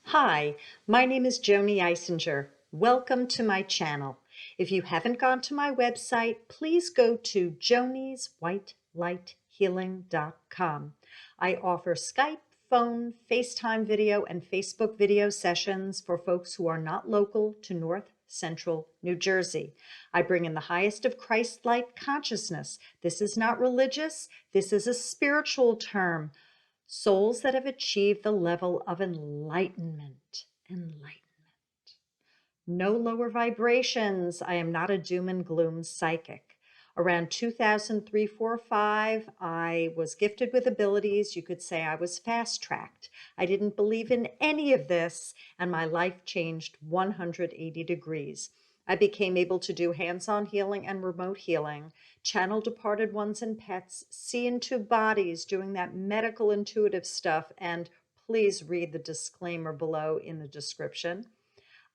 Hi, my name is Joanie Eisinger. Welcome to my channel. If you haven't gone to my website, please go to jonieswhitelightshealing.com. I offer Skype, phone, FaceTime video, and Facebook video sessions for folks who are not local to North Central New Jersey. I bring in the highest of Christ-like consciousness. This is not religious. This is a spiritual term. Souls that have achieved the level of enlightenment. No lower vibrations. I am not a doom and gloom psychic. Around 2003, 4, 5, I was gifted with abilities. You could say I was fast-tracked. I didn't believe in any of this, and my life changed 180 degrees. I became able to do hands-on healing and remote healing, channel departed ones and pets, see into bodies, doing that medical intuitive stuff, and please read the disclaimer below in the description.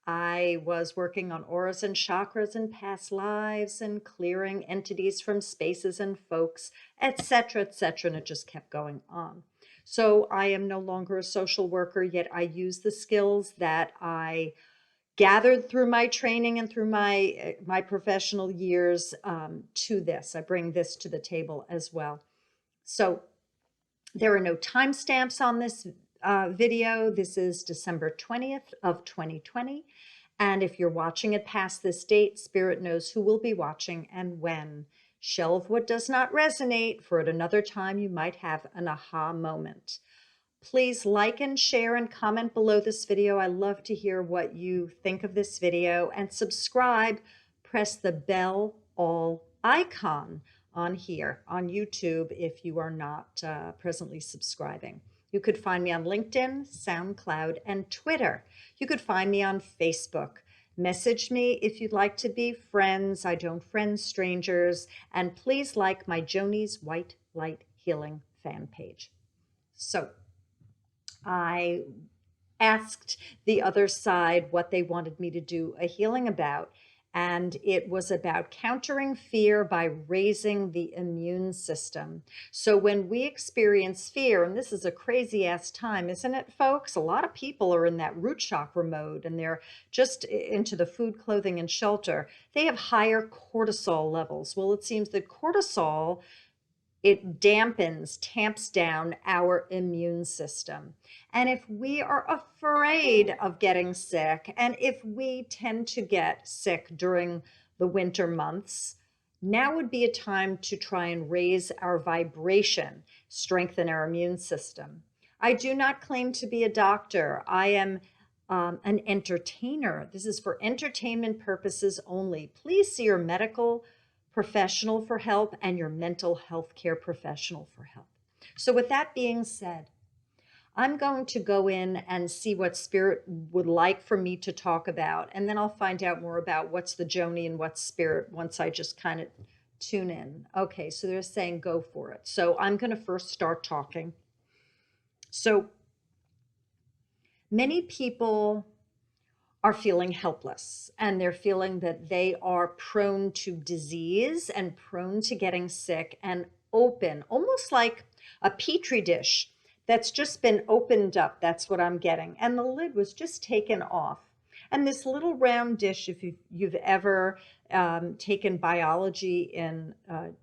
I was working on auras and chakras and past lives and clearing entities from spaces and folks, etc., etc., and it just kept going on. So I am no longer a social worker, yet I use the skills that I gathered through my training and through my professional years to this. I bring this to the table as well. So there are no timestamps on this video. This is December 20th of 2020. And if you're watching it past this date, Spirit knows who will be watching and when. Shelve what does not resonate, for at another time you might have an aha moment. Please like and share and comment below this video. I love to hear what you think of this video, and subscribe. Press the bell all icon on here on YouTube if you are not presently subscribing. You could find me on LinkedIn, SoundCloud, and Twitter. You could find me on Facebook. Message me if you'd like to be friends. I don't friend strangers. And please like my Joanie's White Light Healing fan page. So I asked the other side what they wanted me to do a healing about, and it was about countering fear by raising the immune system. So when we experience fear, and this is a crazy ass time, isn't it, folks? A lot of people are in that root chakra mode, and they're just into the food, clothing, and shelter. They have higher cortisol levels. Well, it seems that cortisol, it dampens, tamps down our immune system. And if we are afraid of getting sick, and if we tend to get sick during the winter months, now would be a time to try and raise our vibration, strengthen our immune system. I do not claim to be a doctor. I am an entertainer. This is for entertainment purposes only. Please see your medical professional for help and your mental health care professional for help. So with that being said, I'm going to go in and see what Spirit would like for me to talk about, and then I'll find out more about what's the Joanie and what's Spirit once I just kind of tune in. Okay, so they're saying go for it. So I'm going to first start talking. So many people are feeling helpless, and they're feeling that they are prone to disease and prone to getting sick and open, almost like a petri dish that's just been opened up. That's what I'm getting. And the lid was just taken off. And this little round dish, if you've ever taken biology in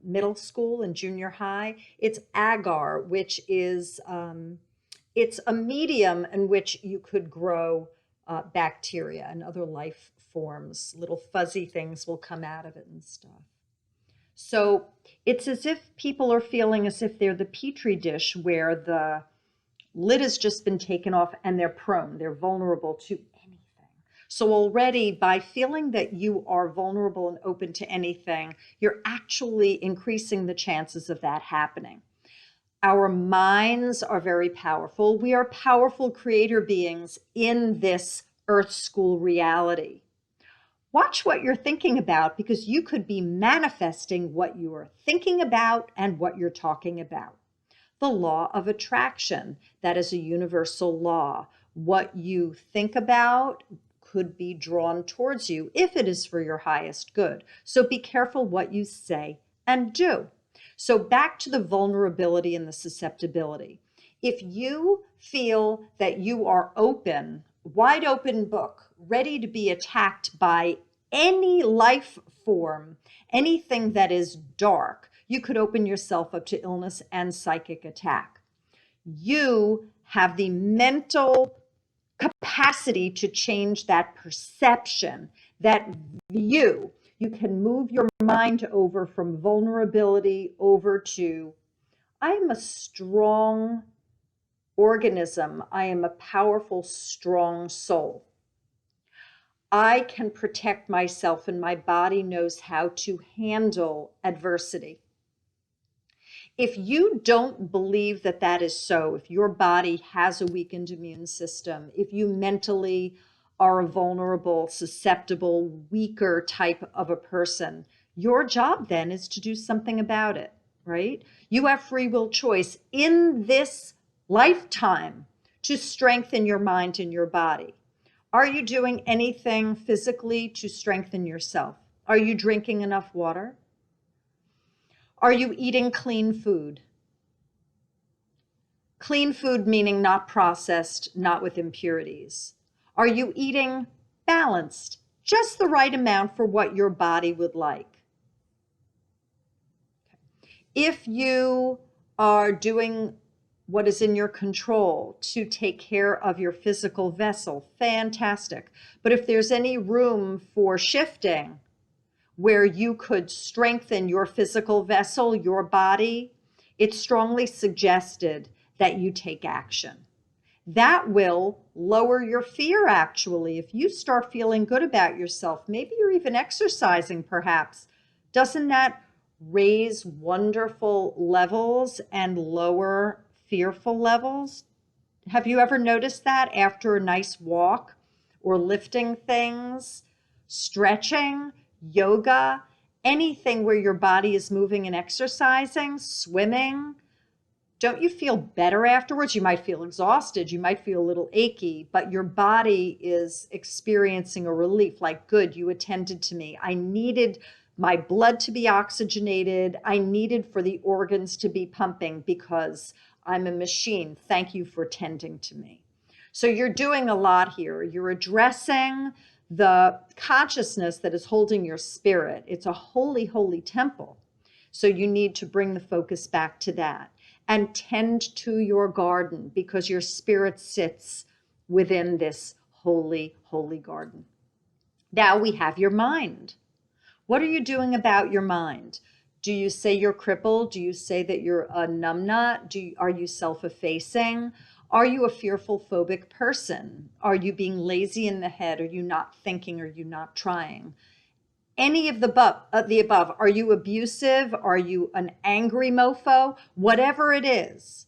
middle school and junior high, it's agar, which is, it's a medium in which you could grow bacteria and other life forms. Little fuzzy things will come out of it and stuff. So it's as if people are feeling as if they're the petri dish where the lid has just been taken off and they're prone, they're vulnerable to anything. So already by feeling that you are vulnerable and open to anything, you're actually increasing the chances of that happening. Our minds are very powerful. We are powerful creator beings in this Earth School reality. Watch what you're thinking about, because you could be manifesting what you are thinking about and what you're talking about. The law of attraction, that is a universal law. What you think about could be drawn towards you if it is for your highest good. So be careful what you say and do. So back to the vulnerability and the susceptibility. If you feel that you are open wide open book, ready to be attacked by any life form, anything that is dark. You could open yourself up to illness and psychic attack. You have the mental capacity to change that perception, that view. You can move your mind over from vulnerability over to, I am a strong organism. I am a powerful, strong soul. I can protect myself, and my body knows how to handle adversity. If you don't believe that that is so, if your body has a weakened immune system, if you mentally are a vulnerable, susceptible, weaker type of a person, your job then is to do something about it, right? You have free will choice in this lifetime to strengthen your mind and your body. Are you doing anything physically to strengthen yourself? Are you drinking enough water? Are you eating clean food? Clean food meaning not processed, not with impurities. Are you eating balanced, just the right amount for what your body would like? If you are doing what is in your control to take care of your physical vessel, fantastic. But if there's any room for shifting, where you could strengthen your physical vessel, your body, it's strongly suggested that you take action. That will lower your fear, actually. If you start feeling good about yourself, maybe you're even exercising perhaps, doesn't that raise wonderful levels and lower fearful levels? Have you ever noticed that after a nice walk or lifting things, stretching, yoga, anything where your body is moving and exercising, swimming? Don't you feel better afterwards? You might feel exhausted, you might feel a little achy, but your body is experiencing a relief, like, good, you attended to me. I needed my blood to be oxygenated. I needed for the organs to be pumping because I'm a machine. Thank you for tending to me. So you're doing a lot here. You're addressing the consciousness that is holding your spirit. It's a holy, holy temple. So you need to bring the focus back to that and tend to your garden, because your spirit sits within this holy, holy garden. Now we have your mind. What are you doing about your mind? Do you say you're crippled? Do you say that you're a numbnut? Are you self-effacing? Are you a fearful, phobic person? Are you being lazy in the head? Are you not thinking? Are you not trying? Any of the above. Are you abusive? Are you an angry mofo? Whatever it is.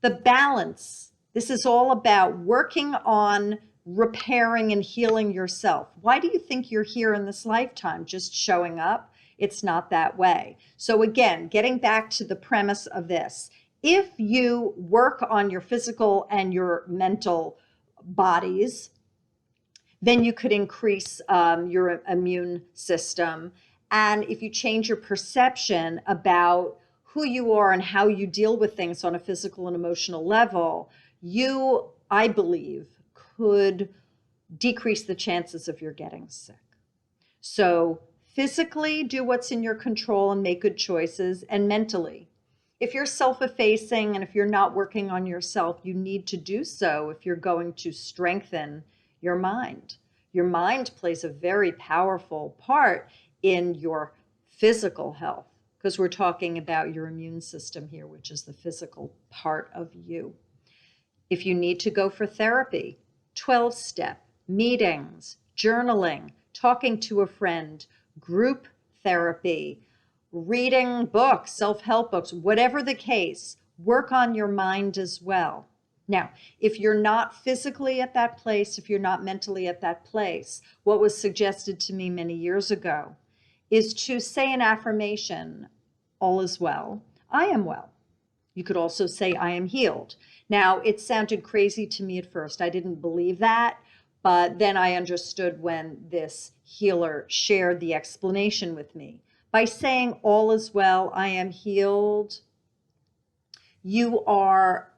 The balance. This is all about working on repairing and healing yourself. Why do you think you're here in this lifetime? Just showing up? It's not that way. So again, getting back to the premise of this, if you work on your physical and your mental bodies, then you could increase your immune system. And if you change your perception about who you are and how you deal with things on a physical and emotional level, you, I believe, could decrease the chances of your getting sick. So physically, do what's in your control and make good choices, and mentally. If you're self-effacing and if you're not working on yourself, you need to do so if you're going to strengthen your mind. Your mind plays a very powerful part in your physical health, because we're talking about your immune system here, which is the physical part of you. If you need to go for therapy, 12-step, meetings, journaling, talking to a friend, group therapy, reading books, self-help books, whatever the case, work on your mind as well. Now, if you're not physically at that place, if you're not mentally at that place, what was suggested to me many years ago is to say an affirmation, all is well, I am well. You could also say, I am healed. Now, it sounded crazy to me at first. I didn't believe that, but then I understood when this healer shared the explanation with me. By saying, all is well, I am healed, you are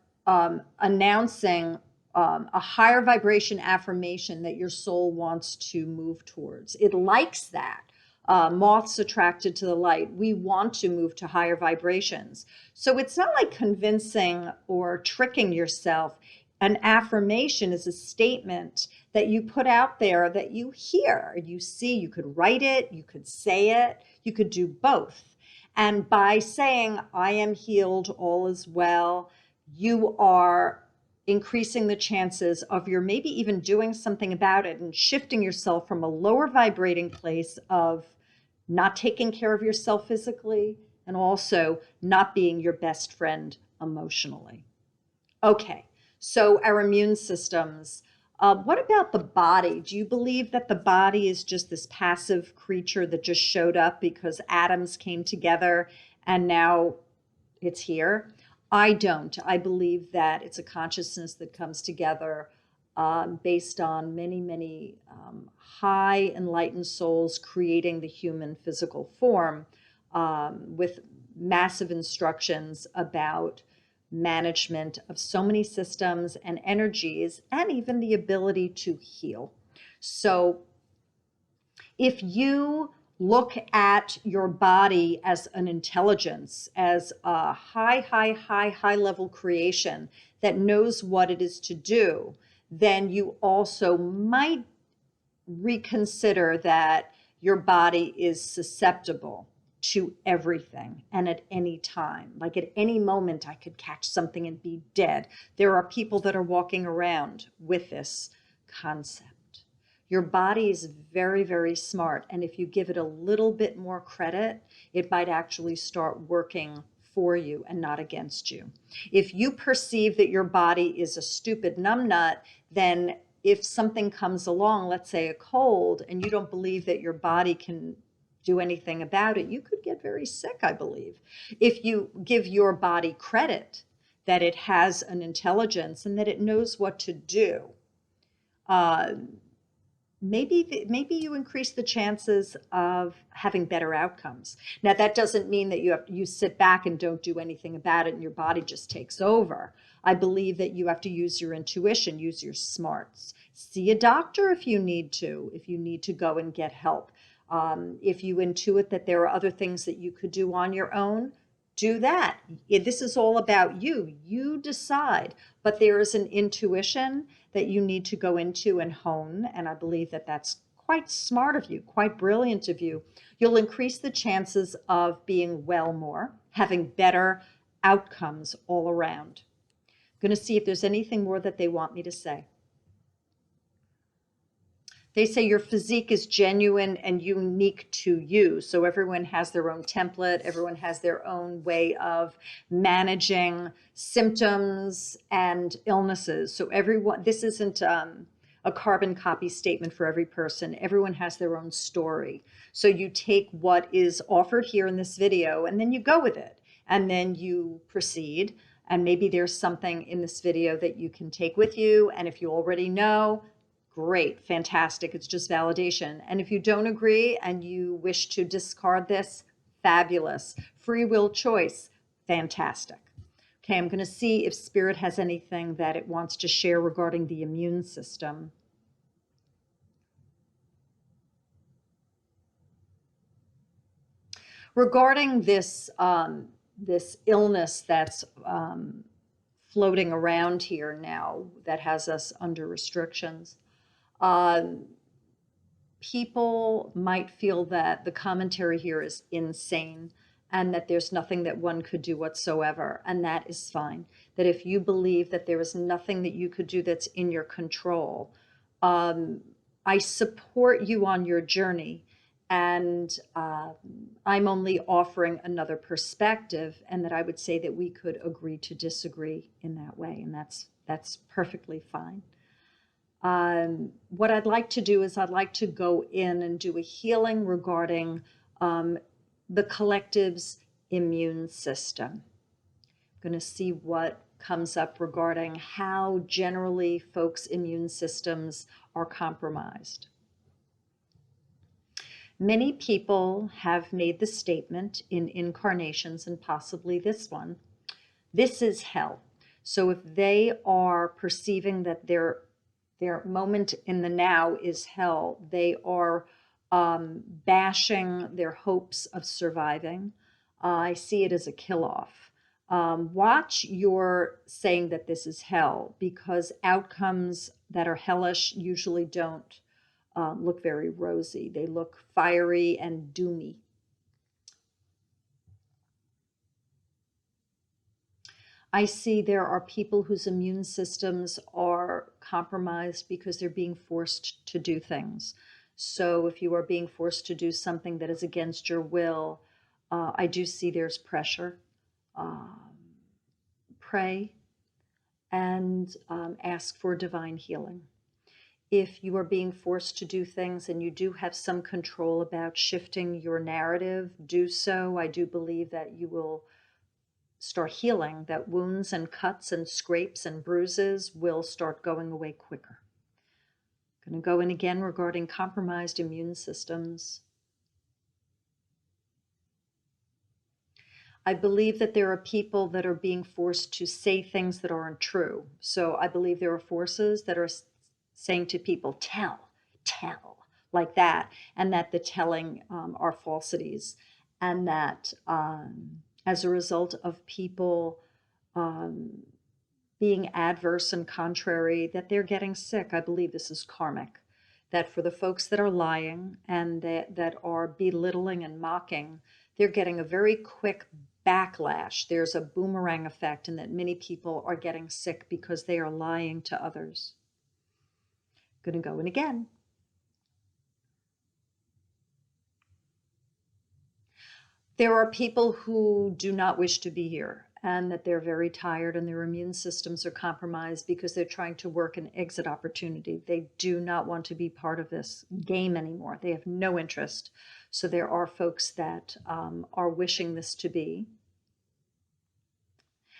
announcing a higher vibration affirmation that your soul wants to move towards. It likes that. Moths attracted to the light. We want to move to higher vibrations. So it's not like convincing or tricking yourself. An affirmation is a statement that you put out there that you hear, you see. You could write it, you could say it, you could do both. And by saying, I am healed, all is well, you are increasing the chances of your maybe even doing something about it and shifting yourself from a lower vibrating place of not taking care of yourself physically and also not being your best friend emotionally. Okay, so our immune systems. What about the body? Do you believe that the body is just this passive creature that just showed up because atoms came together and now it's here? I don't. I believe that it's a consciousness that comes together based on many, many high enlightened souls creating the human physical form with massive instructions about management of so many systems and energies, and even the ability to heal. So if you look at your body as an intelligence, as a high level creation that knows what it is to do, then you also might reconsider that your body is susceptible to everything and at any time. Like at any moment, I could catch something and be dead. There are people that are walking around with this concept. Your body is very, very smart. And if you give it a little bit more credit, it might actually start working for you and not against you. If you perceive that your body is a stupid numbnut, then if something comes along, let's say a cold, and you don't believe that your body can do anything about it, you could get very sick, I believe. If you give your body credit that it has an intelligence and that it knows what to do, maybe you increase the chances of having better outcomes. Now, that doesn't mean that you sit back and don't do anything about it and your body just takes over. I believe that you have to use your intuition, use your smarts. See a doctor if you need to go and get help. If you intuit that there are other things that you could do on your own, do that. This is all about you. You decide. But there is an intuition that you need to go into and hone. And I believe that that's quite smart of you, quite brilliant of you. You'll increase the chances of being well more, having better outcomes all around. I'm going to see if there's anything more that they want me to say. They say your physique is genuine and unique to you. So everyone has their own template. Everyone has their own way of managing symptoms and illnesses. So this isn't a carbon copy statement for every person. Everyone has their own story. So you take what is offered here in this video and then you go with it. And then you proceed. And maybe there's something in this video that you can take with you. And if you already know, great, fantastic. It's just validation. And if you don't agree and you wish to discard this, fabulous. Free will choice, fantastic. Okay, I'm going to see if Spirit has anything that it wants to share regarding the immune system. Regarding this, this illness that's floating around here now that has us under restrictions, people might feel that the commentary here is insane and that there's nothing that one could do whatsoever. And that is fine. That if you believe that there is nothing that you could do that's in your control, I support you on your journey. And I'm only offering another perspective, and that I would say that we could agree to disagree in that way. And that's perfectly fine. What I'd like to do is I'd like to go in and do a healing regarding the collective's immune system. I'm going to see what comes up regarding how generally folks' immune systems are compromised. Many people have made the statement in incarnations, and possibly this one, this is hell. So if they are perceiving that their moment in the now is hell, they are bashing their hopes of surviving. I see it as a kill-off. Watch your saying that this is hell, because outcomes that are hellish usually don't look very rosy. They look fiery and doomy. I see there are people whose immune systems are compromised because they're being forced to do things. So if you are being forced to do something that is against your will, I do see there's pressure. Pray and ask for divine healing. If you are being forced to do things and you do have some control about shifting your narrative, do so. I do believe that you will start healing, that wounds and cuts and scrapes and bruises will start going away quicker. I'm going to go in again regarding compromised immune systems. I believe that there are people that are being forced to say things that aren't true. So I believe there are forces that are saying to people, tell, like that, and that the telling are falsities, and that as a result of people being adverse and contrary, that they're getting sick. I believe this is karmic, that for the folks that are lying and that are belittling and mocking, they're getting a very quick backlash. There's a boomerang effect, and that many people are getting sick because they are lying to others. I'm going to go in again. There are people who do not wish to be here, and that they're very tired and their immune systems are compromised because they're trying to work an exit opportunity. They do not want to be part of this game anymore. They have no interest. So there are folks that are wishing this to be.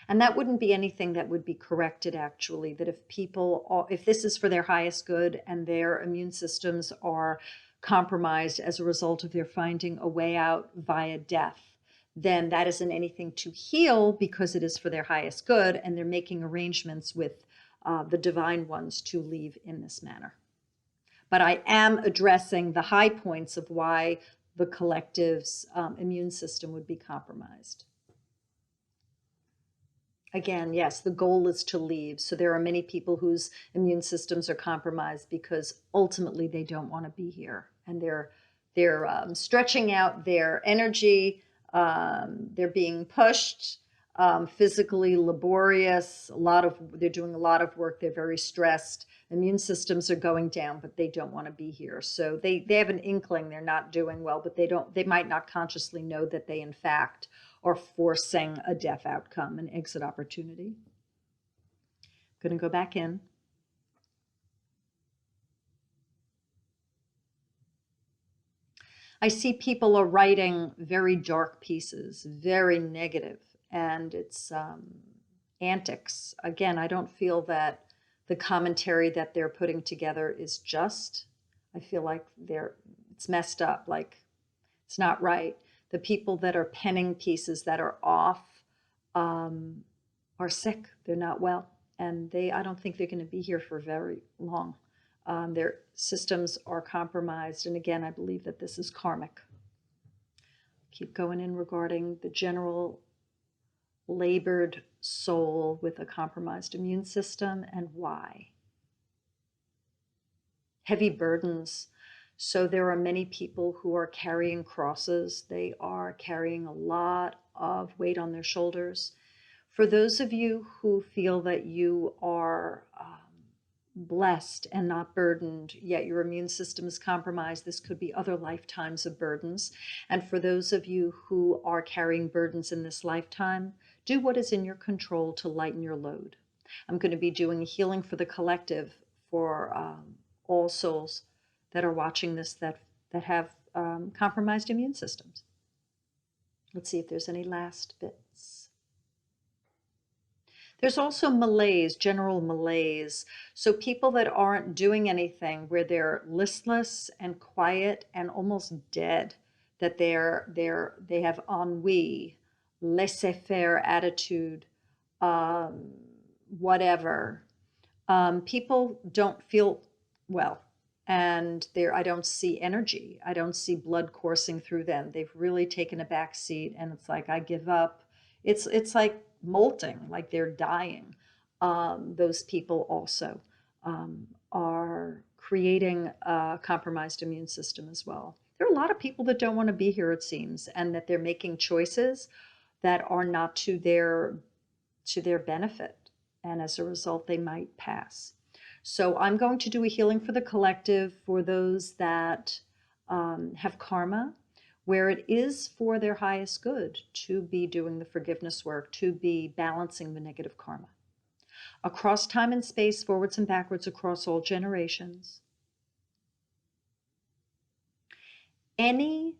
And that wouldn't be anything that would be corrected, actually, that if this is for their highest good and their immune systems are compromised as a result of their finding a way out via death, then that isn't anything to heal because it is for their highest good, and they're making arrangements with the divine ones to leave in this manner. But I am addressing the high points of why the collective's immune system would be compromised. Again, yes, the goal is to leave. So there are many people whose immune systems are compromised because ultimately they don't want to be here, and they're stretching out their energy. They're being pushed, physically laborious. They're doing a lot of work. They're very stressed. Immune systems are going down, but they don't want to be here. So they have an inkling they're not doing well, but they might not consciously know that they in fact are forcing a death outcome, an exit opportunity. Going to go back in. I see people are writing very dark pieces, very negative, and it's antics. Again, I don't feel that the commentary that they're putting together is just. I feel like it's messed up, like it's not right. The people that are penning pieces that are off are sick. They're not well, and I don't think they're going to be here for very long. Their systems are compromised, and again, I believe that this is karmic. Keep going in regarding the general labored soul with a compromised immune system and why. Heavy burdens. So there are many people who are carrying crosses. They are carrying a lot of weight on their shoulders. For those of you who feel that you are blessed and not burdened, yet your immune system is compromised, this could be other lifetimes of burdens. And for those of you who are carrying burdens in this lifetime, do what is in your control to lighten your load. I'm going to be doing a healing for the collective for all souls that are watching this that have compromised immune systems. Let's see if there's any last bits. There's also malaise, general malaise. So people that aren't doing anything, where they're listless and quiet and almost dead, that they have ennui, laissez-faire attitude, whatever. People don't feel well, and I don't see energy. I don't see blood coursing through them. They've really taken a back seat, and it's like, I give up. It's like molting, like they're dying. Those people also are creating a compromised immune system as well. There are a lot of people that don't want to be here, it seems, and that they're making choices that are not to their benefit. And as a result, they might pass. So I'm going to do a healing for the collective for those that have karma, where it is for their highest good to be doing the forgiveness work, to be balancing the negative karma. Across time and space, forwards and backwards, across all generations. Any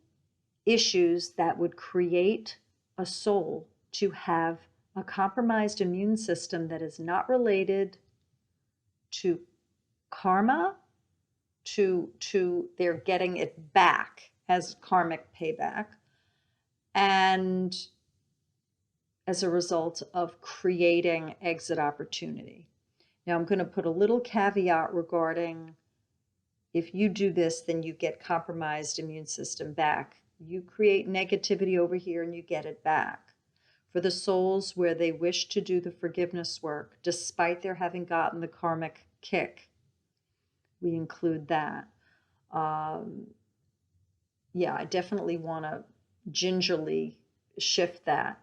issues that would create a soul to have a compromised immune system that is not related to karma, to their getting it back as karmic payback, and as a result of creating exit opportunity. Now I'm going to put a little caveat regarding, if you do this, then you get compromised immune system back. You create negativity over here and you get it back. For the souls where they wish to do the forgiveness work, despite their having gotten the karmic kick, we include that. Yeah, I definitely want to gingerly shift that.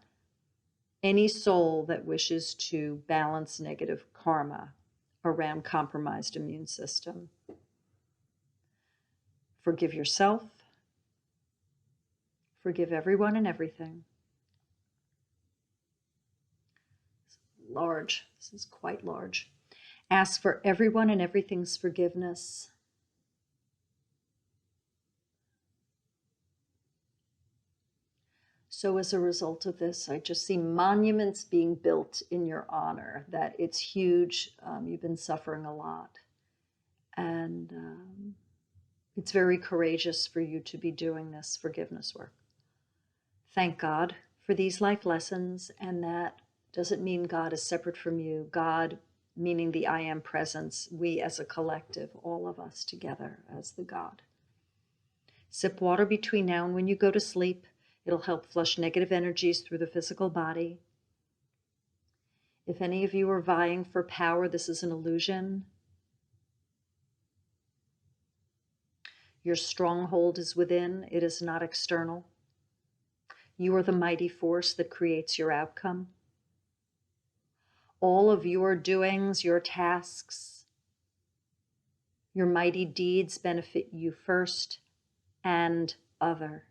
Any soul that wishes to balance negative karma around compromised immune system, forgive yourself, forgive everyone and everything. It's large. This is quite large. Ask for everyone and everything's forgiveness. So as a result of this, I just see monuments being built in your honor, that it's huge. You've been suffering a lot. And it's very courageous for you to be doing this forgiveness work. Thank God for these life lessons, and that doesn't mean God is separate from you. God, meaning the I am presence, we as a collective, all of us together as the God. Sip water between now and when you go to sleep. It'll help flush negative energies through the physical body. If any of you are vying for power, this is an illusion. Your stronghold is within, it is not external. You are the mighty force that creates your outcome. All of your doings, your tasks, your mighty deeds benefit you first and other.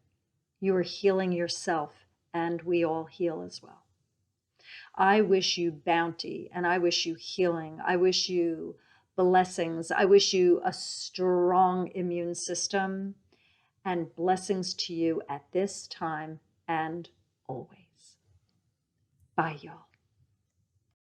You are healing yourself, and we all heal as well. I wish you bounty, and I wish you healing. I wish you blessings. I wish you a strong immune system, and blessings to you at this time and always. Bye, y'all.